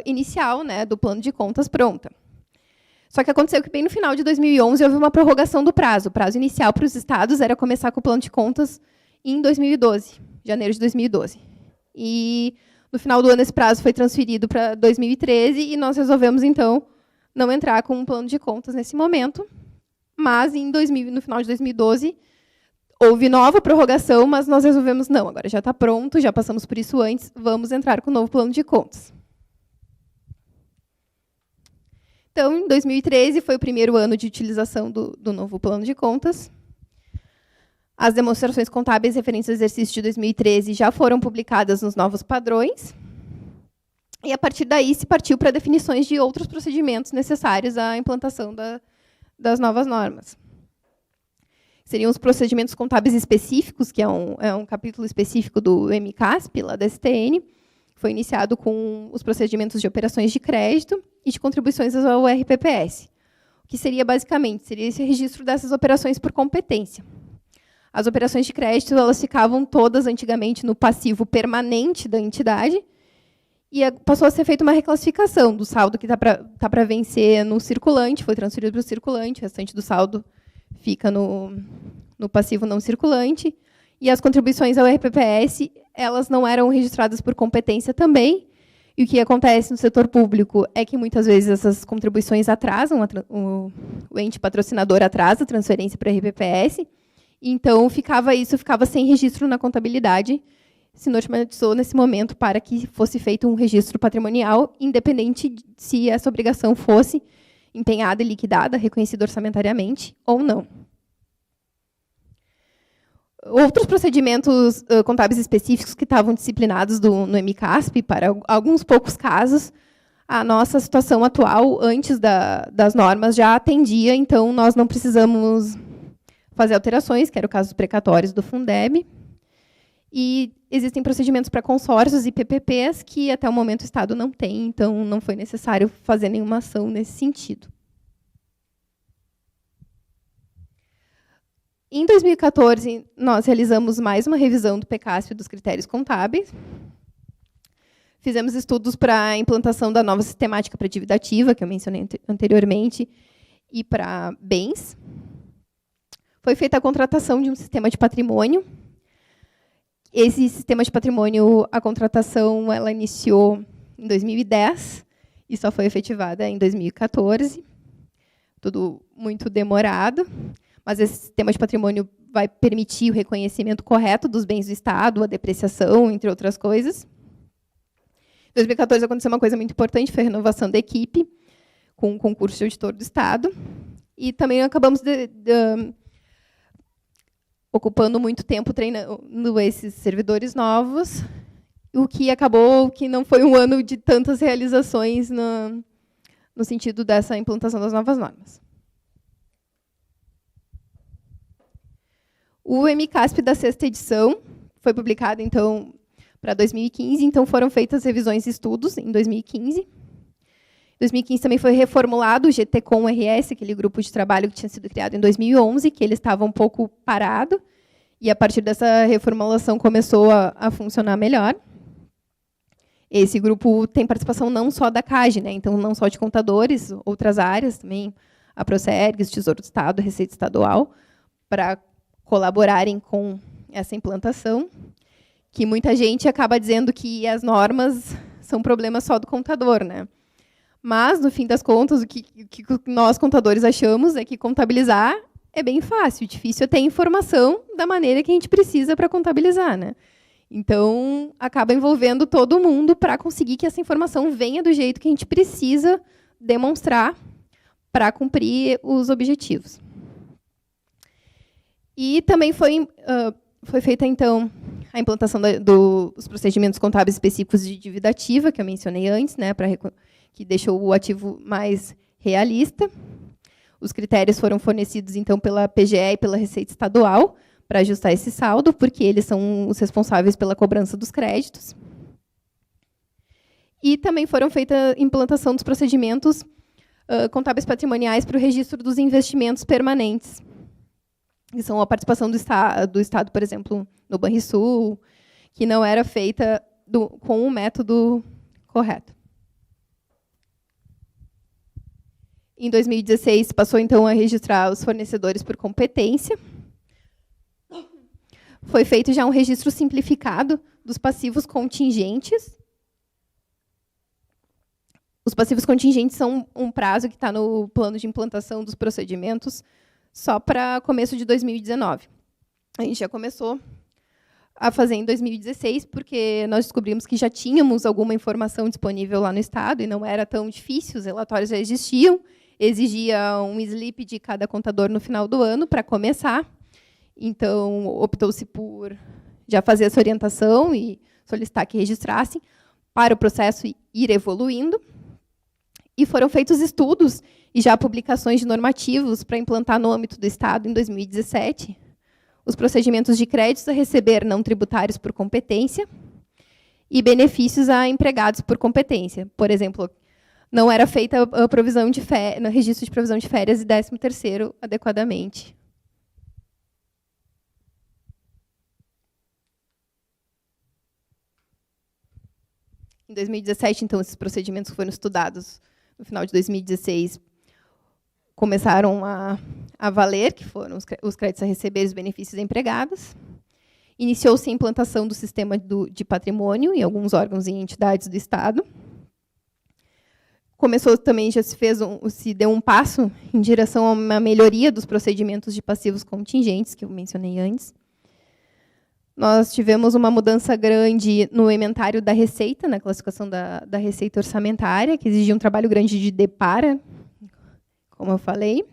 inicial, né, do plano de contas pronta. Só que aconteceu que, bem no final de 2011, houve uma prorrogação do prazo. O prazo inicial para os estados era começar com o plano de contas em 2012, janeiro de 2012. E, no final do ano, esse prazo foi transferido para 2013 e nós resolvemos, então, não entrar com um plano de contas nesse momento. Mas, no final de 2012, houve nova prorrogação, mas nós resolvemos, não, agora já está pronto, já passamos por isso antes, vamos entrar com o novo plano de contas. Então, em 2013, foi o primeiro ano de utilização do novo plano de contas. As demonstrações contábeis referentes ao exercício de 2013 já foram publicadas nos novos padrões. E, a partir daí, se partiu para definições de outros procedimentos necessários à implantação das novas normas. Seriam os procedimentos contábeis específicos, que é um capítulo específico do MCASP, lá da STN. Foi iniciado com os procedimentos de operações de crédito e de contribuições ao RPPS. O que seria, basicamente, seria esse registro dessas operações por competência. As operações de crédito elas ficavam todas, antigamente, no passivo permanente da entidade, e passou a ser feita uma reclassificação do saldo que está para vencer no circulante, foi transferido para o circulante, o restante do saldo fica no passivo não circulante, e as contribuições ao RPPS elas não eram registradas por competência também, e o que acontece no setor público é que, muitas vezes, essas contribuições atrasam, o ente patrocinador atrasa a transferência para o RPPS, então isso ficava sem registro na contabilidade, se normatizou nesse momento para que fosse feito um registro patrimonial, independente de se essa obrigação fosse empenhada e liquidada, reconhecida orçamentariamente ou não. Outros procedimentos contábeis específicos que estavam disciplinados no MCASP, para alguns poucos casos, a nossa situação atual, antes das normas, já atendia, então nós não precisamos fazer alterações, que era o caso dos precatórios do Fundeb. E existem procedimentos para consórcios e PPPs que, até o momento, o Estado não tem, então não foi necessário fazer nenhuma ação nesse sentido. Em 2014, nós realizamos mais uma revisão do PCASP dos critérios contábeis. Fizemos estudos para a implantação da nova sistemática para dívida ativa, que eu mencionei anteriormente, e para bens. Foi feita a contratação de um sistema de patrimônio. Esse sistema de patrimônio, a contratação ela iniciou em 2010 e só foi efetivada em 2014. Tudo muito demorado. Mas esse sistema de patrimônio vai permitir o reconhecimento correto dos bens do Estado, a depreciação, entre outras coisas. Em 2014 aconteceu uma coisa muito importante, foi a renovação da equipe, com o concurso de auditor do Estado. E também acabamos ocupando muito tempo treinando esses servidores novos, o que acabou que não foi um ano de tantas realizações no sentido dessa implantação das novas normas. O MCASP da 6ª edição foi publicado, então, para 2015, então foram feitas revisões e estudos em 2015. Em 2015 também foi reformulado o GTCOM-RS, aquele grupo de trabalho que tinha sido criado em 2011, que ele estava um pouco parado, e a partir dessa reformulação começou a funcionar melhor. Esse grupo tem participação não só da CAGE, né? Então não só de contadores, outras áreas também, a Procergs, Tesouro do Estado, Receita Estadual, para colaborarem com essa implantação, que muita gente acaba dizendo que as normas são problema só do contador, né? Mas, no fim das contas, o que nós, contadores, achamos é que contabilizar é bem fácil. O difícil é ter informação da maneira que a gente precisa para contabilizar, né? Então, acaba envolvendo todo mundo para conseguir que essa informação venha do jeito que a gente precisa demonstrar para cumprir os objetivos. E também foi feita, então, a implantação dos procedimentos contábeis específicos de dívida ativa, que eu mencionei antes, né, que deixou o ativo mais realista. Os critérios foram fornecidos, então, pela PGE e pela Receita Estadual, para ajustar esse saldo, porque eles são os responsáveis pela cobrança dos créditos. E também foram feita a implantação dos procedimentos contábeis patrimoniais para o registro dos investimentos permanentes, que são a participação do Estado, por exemplo, no Banrisul, que não era feita com o método correto. Em 2016, passou, então, a registrar os fornecedores por competência. Foi feito já um registro simplificado dos passivos contingentes. Os passivos contingentes são um prazo que está no plano de implantação dos procedimentos só para começo de 2019. A gente já começou a fazer em 2016, porque nós descobrimos que já tínhamos alguma informação disponível lá no Estado, e não era tão difícil, os relatórios já existiam, exigia um slip de cada contador no final do ano para começar. Então, optou-se por já fazer essa orientação e solicitar que registrassem, para o processo ir evoluindo. E foram feitos estudos e já publicações de normativos para implantar no âmbito do Estado, em 2017, os procedimentos de créditos a receber não tributários por competência e benefícios a empregados por competência. Por exemplo, não era feita a provisão de no registro de provisão de férias e 13º adequadamente. Em 2017, então, esses procedimentos foram estudados. No final de 2016, começaram a valer, que foram os créditos a receber e os benefícios empregados. Iniciou-se a implantação do sistema de patrimônio em alguns órgãos e entidades do Estado. Começou também, já se deu um passo em direção a uma melhoria dos procedimentos de passivos contingentes, que eu mencionei antes. Nós tivemos uma mudança grande no inventário da receita, na classificação da receita orçamentária, que exigia um trabalho grande de depara, como eu falei.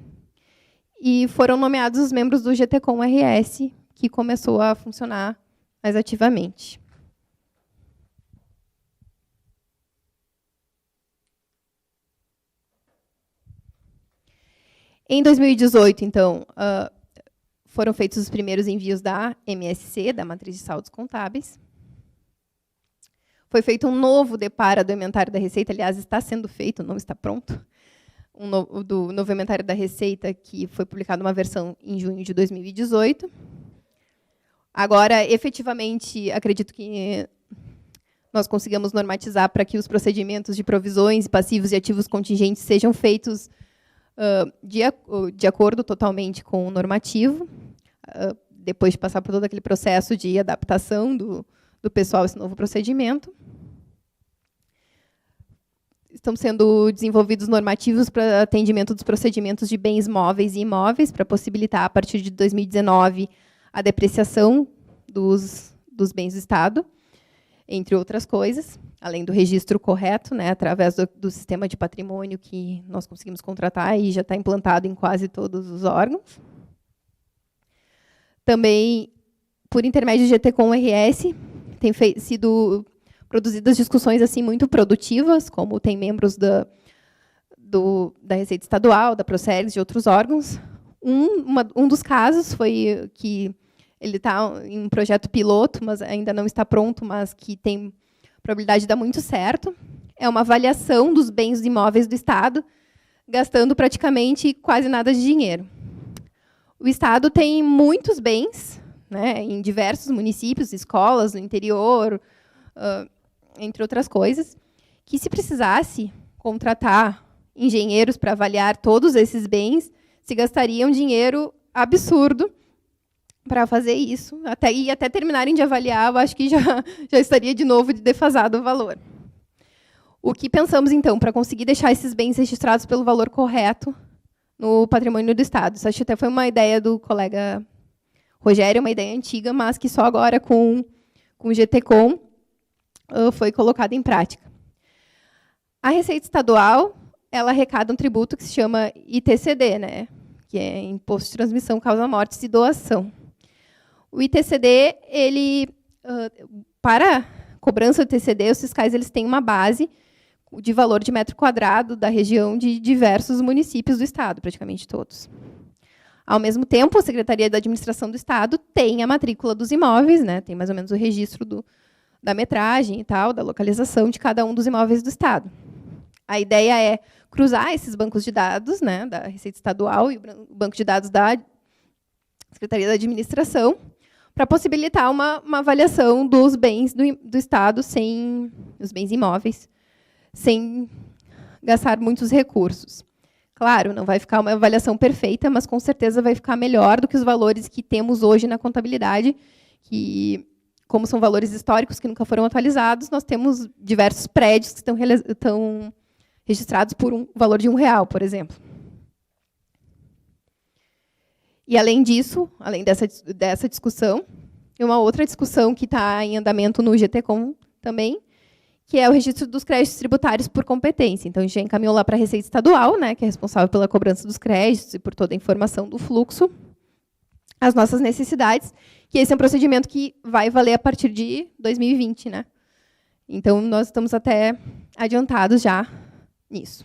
E foram nomeados os membros do GTCOM-RS, que começou a funcionar mais ativamente. Em 2018, então, foram feitos os primeiros envios da MSC, da Matriz de Saldos Contábeis. Foi feito um novo depara do inventário da Receita, aliás, está sendo feito, não está pronto, do novo inventário da Receita, que foi publicado uma versão em junho de 2018. Agora, efetivamente, acredito que nós conseguimos normatizar para que os procedimentos de provisões, passivos e ativos contingentes sejam feitos de acordo totalmente com o normativo, depois de passar por todo aquele processo de adaptação do pessoal a esse novo procedimento. Estão sendo desenvolvidos normativos para atendimento dos procedimentos de bens móveis e imóveis, para possibilitar, a partir de 2019, a depreciação dos bens do Estado, entre outras coisas, além do registro correto, né, através do sistema de patrimônio que nós conseguimos contratar e já está implantado em quase todos os órgãos. Também, por intermédio do GTCOM-RS, tem sido produzidas discussões assim, muito produtivas, como tem membros da Receita Estadual, da Procergs, de outros órgãos. Um dos casos foi que ele está em um projeto piloto, mas ainda não está pronto, mas que tem probabilidade de dar muito certo. É uma avaliação dos bens imóveis do Estado, gastando praticamente quase nada de dinheiro. O Estado tem muitos bens, né, em diversos municípios, escolas no interior, entre outras coisas, que, se precisasse contratar engenheiros para avaliar todos esses bens, se gastaria um dinheiro absurdo para fazer isso. Até terminarem de avaliar, eu acho que já estaria de novo defasado o valor. O que pensamos, então, para conseguir deixar esses bens registrados pelo valor correto no patrimônio do Estado? Isso acho que até foi uma ideia do colega Rogério, uma ideia antiga, mas que só agora com o GTCOM foi colocada em prática. A Receita Estadual, ela arrecada um tributo que se chama ITCD, né, que é Imposto de Transmissão, Causa Mortes e Doação. O ITCD, para cobrança do ITCD, os fiscais eles têm uma base de valor de metro quadrado da região de diversos municípios do Estado, praticamente todos. Ao mesmo tempo, a Secretaria da Administração do Estado tem a matrícula dos imóveis, né, tem mais ou menos o registro da metragem e tal, da localização de cada um dos imóveis do Estado. A ideia é cruzar esses bancos de dados, né, da Receita Estadual e o banco de dados da Secretaria da Administração, para possibilitar uma avaliação dos bens do Estado, os bens imóveis, sem gastar muitos recursos. Claro, não vai ficar uma avaliação perfeita, mas com certeza vai ficar melhor do que os valores que temos hoje na contabilidade, que, como são valores históricos que nunca foram atualizados, nós temos diversos prédios que estão registrados por um valor de R$1, por exemplo. E, além disso, além dessa discussão, uma outra discussão que está em andamento no GTCOM também, que é o registro dos créditos tributários por competência. Então, a gente já encaminhou lá para a Receita Estadual, né, que é responsável pela cobrança dos créditos e por toda a informação do fluxo, as nossas necessidades, que esse é um procedimento que vai valer a partir de 2020. Né? Então, nós estamos até adiantados já nisso.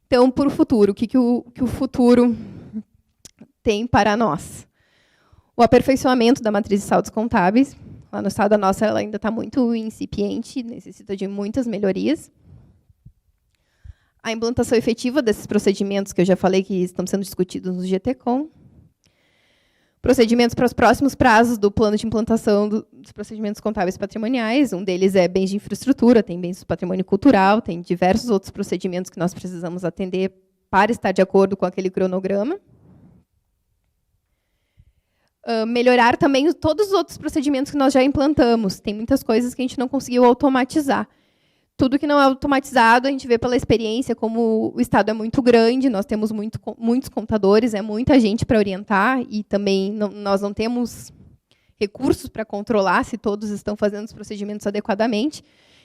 Então, para o futuro, o que o futuro tem para nós? O aperfeiçoamento da matriz de saldos contábeis. Lá no estado da nossa, ela ainda está muito incipiente, necessita de muitas melhorias. A implantação efetiva desses procedimentos que eu já falei que estão sendo discutidos no GTCOM. Procedimentos para os próximos prazos do plano de implantação dos procedimentos contábeis patrimoniais. Um deles é bens de infraestrutura, tem bens do patrimônio cultural, tem diversos outros procedimentos que nós precisamos atender para estar de acordo com aquele cronograma. Melhorar também todos os outros procedimentos que nós já implantamos. Tem muitas coisas que a gente não conseguiu automatizar. Tudo que não é automatizado, a gente vê pela experiência, como o Estado é muito grande, nós temos muitos contadores, é muita gente para orientar, e também nós não temos recursos para controlar se todos estão fazendo os procedimentos adequadamente.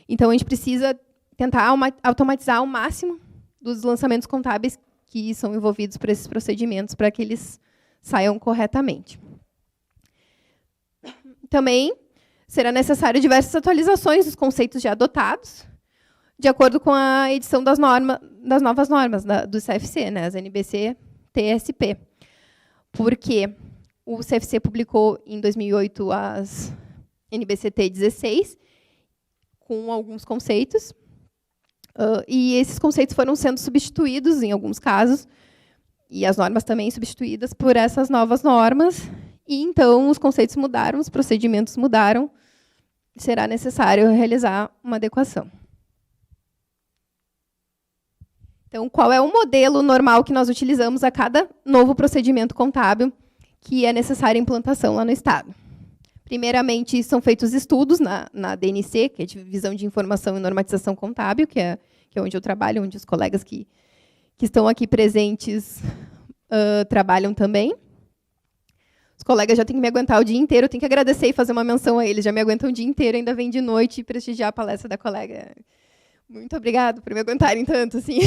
Então, a gente precisa tentar automatizar ao máximo dos lançamentos contábeis que são envolvidos por esses procedimentos, para que eles saiam corretamente. Também será necessário diversas atualizações dos conceitos já adotados, de acordo com a edição das novas normas do CFC, né, as NBC TSP. Porque o CFC publicou, em 2008, as NBCT 16, com alguns conceitos, e esses conceitos foram sendo substituídos, em alguns casos, e as normas também substituídas por essas novas normas, e, então, os conceitos mudaram, os procedimentos mudaram, será necessário realizar uma adequação. Então, qual é o modelo normal que nós utilizamos a cada novo procedimento contábil que é necessária a implantação lá no Estado? Primeiramente, são feitos estudos na DNC, que é a Divisão de Informação e Normatização Contábil, que é onde eu trabalho, onde os colegas que estão aqui presentes trabalham também. Os colegas já têm que me aguentar o dia inteiro, eu tenho que agradecer e fazer uma menção a eles, já me aguentam o dia inteiro, ainda vem de noite e prestigiar a palestra da colega. Muito obrigada por me aguentarem tanto, assim.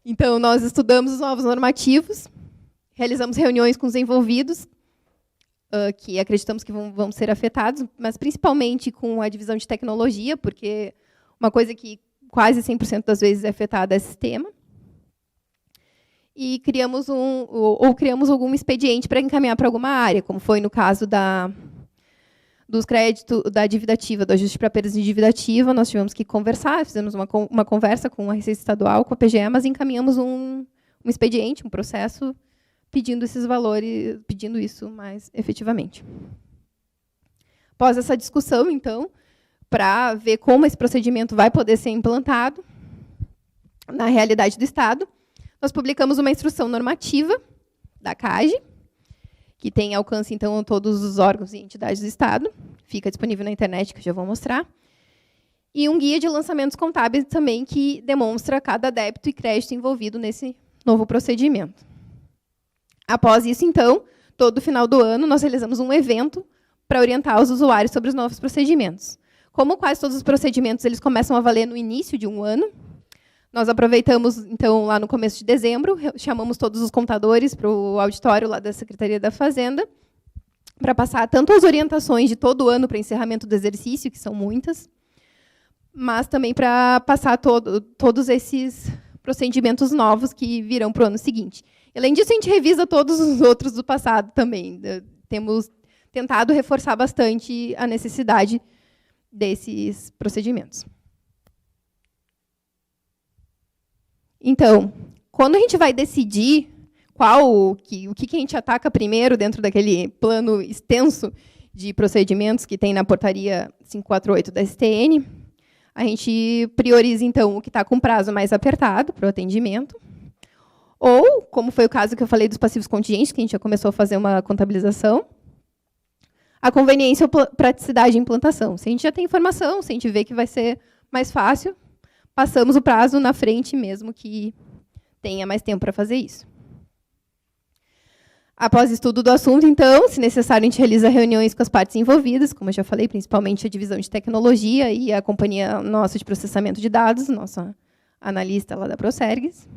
Então, nós estudamos os novos normativos, realizamos reuniões com os envolvidos, que acreditamos que vão ser afetados, mas principalmente com a divisão de tecnologia, porque uma coisa que quase 100% das vezes é afetada é sistema. E criamos algum expediente para encaminhar para alguma área, como foi no caso dos créditos da dívida ativa, do ajuste para perdas de dívida ativa. Nós tivemos que conversar, fizemos uma conversa com a Receita Estadual, com a PGE, mas encaminhamos um expediente, um processo, pedindo esses valores, pedindo isso mais efetivamente. Após essa discussão, então, para ver como esse procedimento vai poder ser implantado na realidade do Estado, nós publicamos uma instrução normativa da CAGE, que tem alcance, então, a todos os órgãos e entidades do Estado. Fica disponível na internet, que eu já vou mostrar. E um guia de lançamentos contábeis também, que demonstra cada débito e crédito envolvido nesse novo procedimento. Após isso, então, todo final do ano, nós realizamos um evento para orientar os usuários sobre os novos procedimentos. Como quase todos os procedimentos eles começam a valer no início de um ano, nós aproveitamos, então, lá no começo de dezembro, chamamos todos os contadores para o auditório lá da Secretaria da Fazenda, para passar tanto as orientações de todo o ano para encerramento do exercício, que são muitas, mas também para passar todos esses procedimentos novos que virão para o ano seguinte. Além disso, a gente revisa todos os outros do passado também. Temos tentado reforçar bastante a necessidade desses procedimentos. Então, quando a gente vai decidir o que a gente ataca primeiro dentro daquele plano extenso de procedimentos que tem na portaria 548 da STN, a gente prioriza, então, o que está com prazo mais apertado para o atendimento, ou, como foi o caso que eu falei dos passivos contingentes, que a gente já começou a fazer uma contabilização, a conveniência ou praticidade de implantação. Se a gente já tem informação, se a gente vê que vai ser mais fácil, passamos o prazo na frente, mesmo que tenha mais tempo para fazer isso. Após estudo do assunto, então, se necessário, a gente realiza reuniões com as partes envolvidas, como eu já falei, principalmente a divisão de tecnologia e a companhia nossa de processamento de dados, nossa analista lá da Procergs.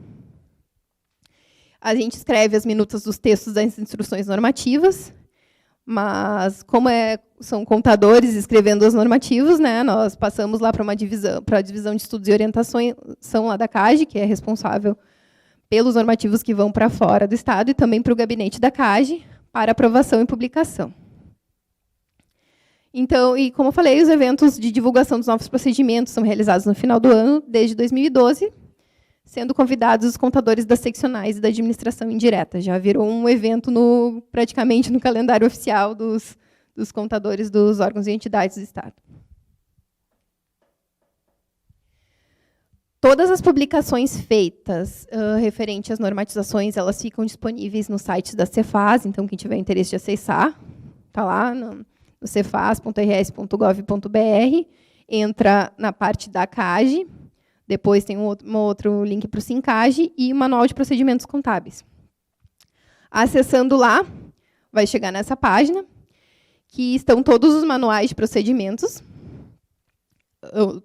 A gente escreve as minutas dos textos das instruções normativas, mas, como são contadores escrevendo os normativos, né, nós passamos lá para a divisão de estudos e orientações lá da CAGE, que é responsável pelos normativos que vão para fora do Estado, e também para o gabinete da CAGE, para aprovação e publicação. Então, e como eu falei, os eventos de divulgação dos novos procedimentos são realizados no final do ano, desde 2012, sendo convidados os contadores das seccionais e da administração indireta. Já virou um evento praticamente no calendário oficial dos contadores dos órgãos e entidades do Estado. Todas as publicações feitas referentes às normatizações, elas ficam disponíveis no site da Cefaz, então quem tiver interesse de acessar, está lá no cefaz.rs.gov.br, entra na parte da CAGE, depois tem um outro link para o Sincage e o Manual de Procedimentos Contábeis. Acessando lá, vai chegar nessa página, que estão todos os manuais de procedimentos,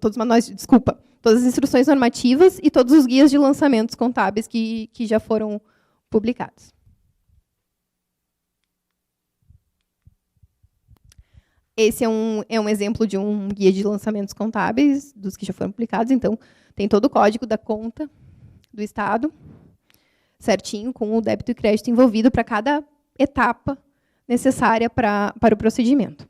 todas as instruções normativas e todos os guias de lançamentos contábeis que já foram publicados. Esse é um exemplo de um guia de lançamentos contábeis, dos que já foram publicados. Então, tem todo o código da conta do Estado, certinho, com o débito e crédito envolvido para cada etapa necessária para o procedimento.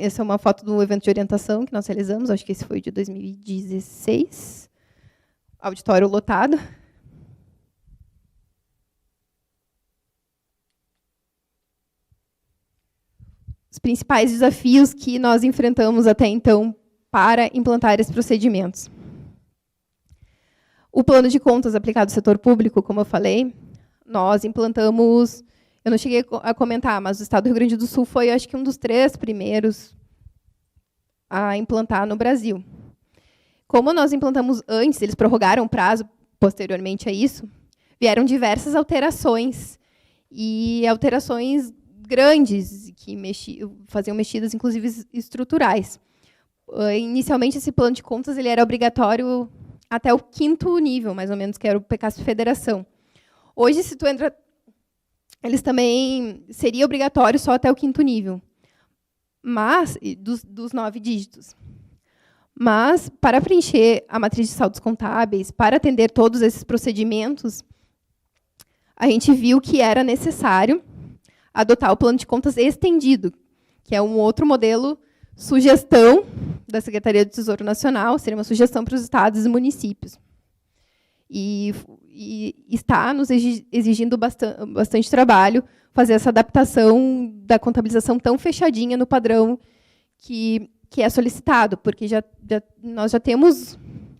Essa é uma foto do evento de orientação que nós realizamos, acho que esse foi de 2016. Auditório lotado. Os principais desafios que nós enfrentamos até então para implantar esses procedimentos. O plano de contas aplicado ao setor público, como eu falei, nós implantamos. Eu não cheguei a comentar, mas o Estado do Rio Grande do Sul foi, acho que, um dos 3 primeiros a implantar no Brasil. Como nós implantamos antes, eles prorrogaram o prazo posteriormente a isso, vieram diversas alterações, e alterações grandes, que faziam mexidas, inclusive, estruturais. Inicialmente, esse plano de contas ele era obrigatório até o 5º nível, mais ou menos, que era o PCASP Federação. Hoje, se tu entra... Eles também seria obrigatório só até o 5º nível, mas dos 9 dígitos. Mas, para preencher a matriz de saldos contábeis, para atender todos esses procedimentos, a gente viu que era necessário adotar o plano de contas estendido, que é um outro modelo, sugestão da Secretaria do Tesouro Nacional, seria uma sugestão para os estados e municípios. E está nos exigindo bastante trabalho fazer essa adaptação da contabilização tão fechadinha no padrão que é solicitado, porque nós já temos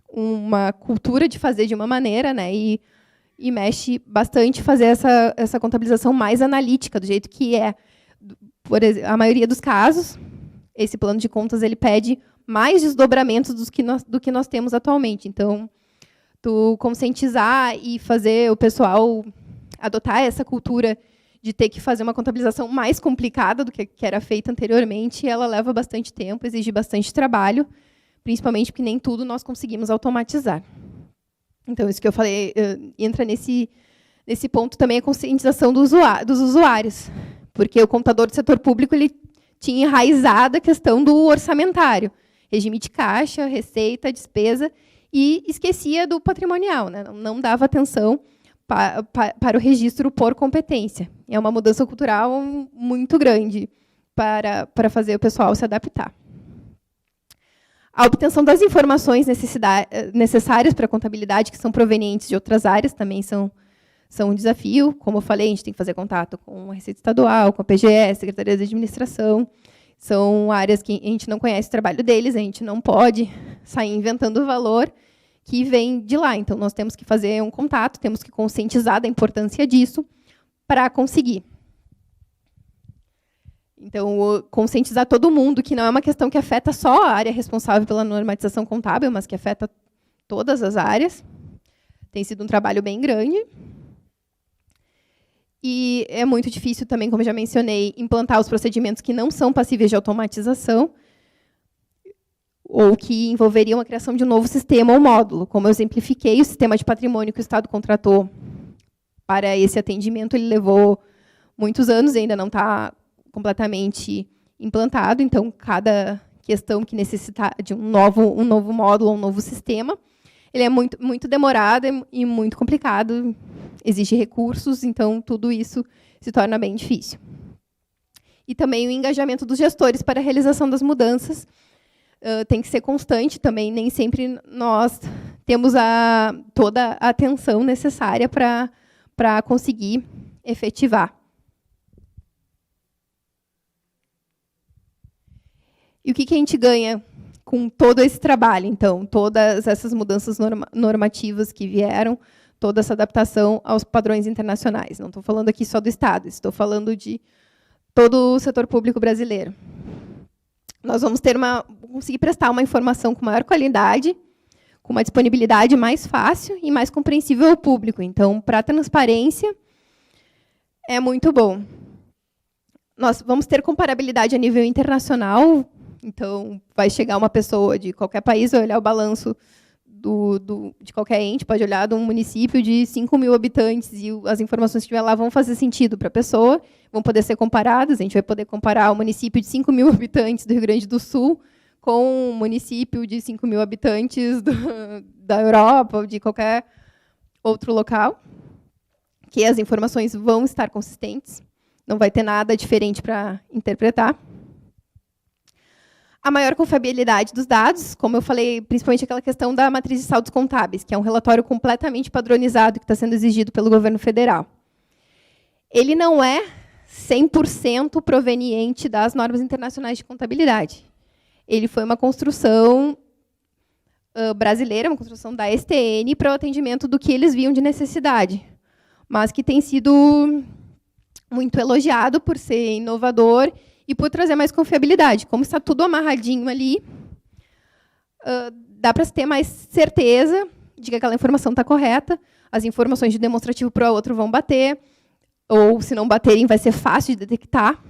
uma cultura de fazer de uma maneira, né, e mexe bastante fazer essa contabilização mais analítica, do jeito que é. Por exemplo, a maioria dos casos, esse plano de contas ele pede mais desdobramentos do que nós temos atualmente. Então, tu conscientizar e fazer o pessoal adotar essa cultura de ter que fazer uma contabilização mais complicada do que era feita anteriormente, ela leva bastante tempo, exige bastante trabalho, principalmente porque nem tudo nós conseguimos automatizar. Então, isso que eu falei, entra nesse ponto também a conscientização dos usuários, porque o contador do setor público ele tinha enraizado a questão do orçamentário, regime de caixa, receita, despesa, e esquecia do patrimonial, né? Não dava atenção para o registro por competência. É uma mudança cultural muito grande para fazer o pessoal se adaptar. A obtenção das informações necessárias para a contabilidade, que são provenientes de outras áreas, também são um desafio. Como eu falei, a gente tem que fazer contato com a Receita Estadual, com a PGE, Secretaria de Administração. São áreas que a gente não conhece o trabalho deles, a gente não pode sair inventando valor que vem de lá. Então, nós temos que fazer um contato, temos que conscientizar da importância disso para conseguir. Então, conscientizar todo mundo que não é uma questão que afeta só a área responsável pela normatização contábil, mas que afeta todas as áreas. Tem sido um trabalho bem grande. E é muito difícil também, como eu já mencionei, implantar os procedimentos que não são passíveis de automatização ou que envolveriam a criação de um novo sistema ou módulo. Como eu exemplifiquei, o sistema de patrimônio que o Estado contratou para esse atendimento, ele levou muitos anos e ainda não está completamente implantado. Então, cada questão que necessita de um novo módulo, um novo sistema, ele é muito demorado e muito complicado, exige recursos, então tudo isso se torna bem difícil. E também o engajamento dos gestores para a realização das mudanças tem que ser constante também, nem sempre nós temos toda a atenção necessária para conseguir efetivar. E o que a gente ganha com todo esse trabalho, então? Todas essas mudanças normativas que vieram, toda essa adaptação aos padrões internacionais. Não estou falando aqui só do Estado, estou falando de todo o setor público brasileiro. Nós vamos conseguir prestar uma informação com maior qualidade, com uma disponibilidade mais fácil e mais compreensível ao público. Então, para a transparência, é muito bom. Nós vamos ter comparabilidade a nível internacional. Então, vai chegar uma pessoa de qualquer país, vai olhar o balanço de qualquer ente, pode olhar de um município de 5.000 habitantes, e as informações que tiver lá vão fazer sentido para a pessoa, vão poder ser comparadas. A gente vai poder comparar o município de 5.000 habitantes do Rio Grande do Sul com um município de 5.000 habitantes da Europa ou de qualquer outro local, que as informações vão estar consistentes, não vai ter nada diferente para interpretar. A maior confiabilidade dos dados, como eu falei, principalmente aquela questão da matriz de saldos contábeis, que é um relatório completamente padronizado que está sendo exigido pelo governo federal. Ele não é 100% proveniente das normas internacionais de contabilidade. Ele foi uma construção brasileira, uma construção da STN para o atendimento do que eles viam de necessidade, mas que tem sido muito elogiado por ser inovador e por trazer mais confiabilidade. Como está tudo amarradinho ali, dá para ter mais certeza de que aquela informação está correta, as informações de demonstrativo para o outro vão bater, ou, se não baterem, vai ser fácil de detectar.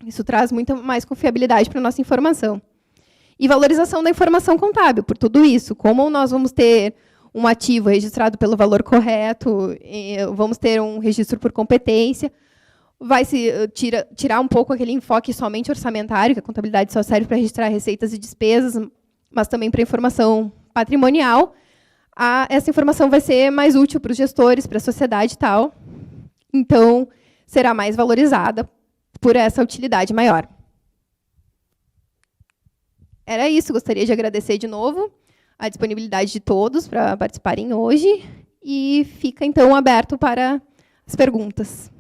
Isso traz muita mais confiabilidade para a nossa informação. E valorização da informação contábil, por tudo isso. Como nós vamos ter um ativo registrado pelo valor correto, vamos ter um registro por competência, vai se tirar um pouco aquele enfoque somente orçamentário, que a contabilidade só serve para registrar receitas e despesas, mas também para informação patrimonial. Essa informação vai ser mais útil para os gestores, para a sociedade e tal. Então, será mais valorizada por essa utilidade maior. Era isso. Gostaria de agradecer de novo a disponibilidade de todos para participarem hoje. E fica, então, aberto para as perguntas.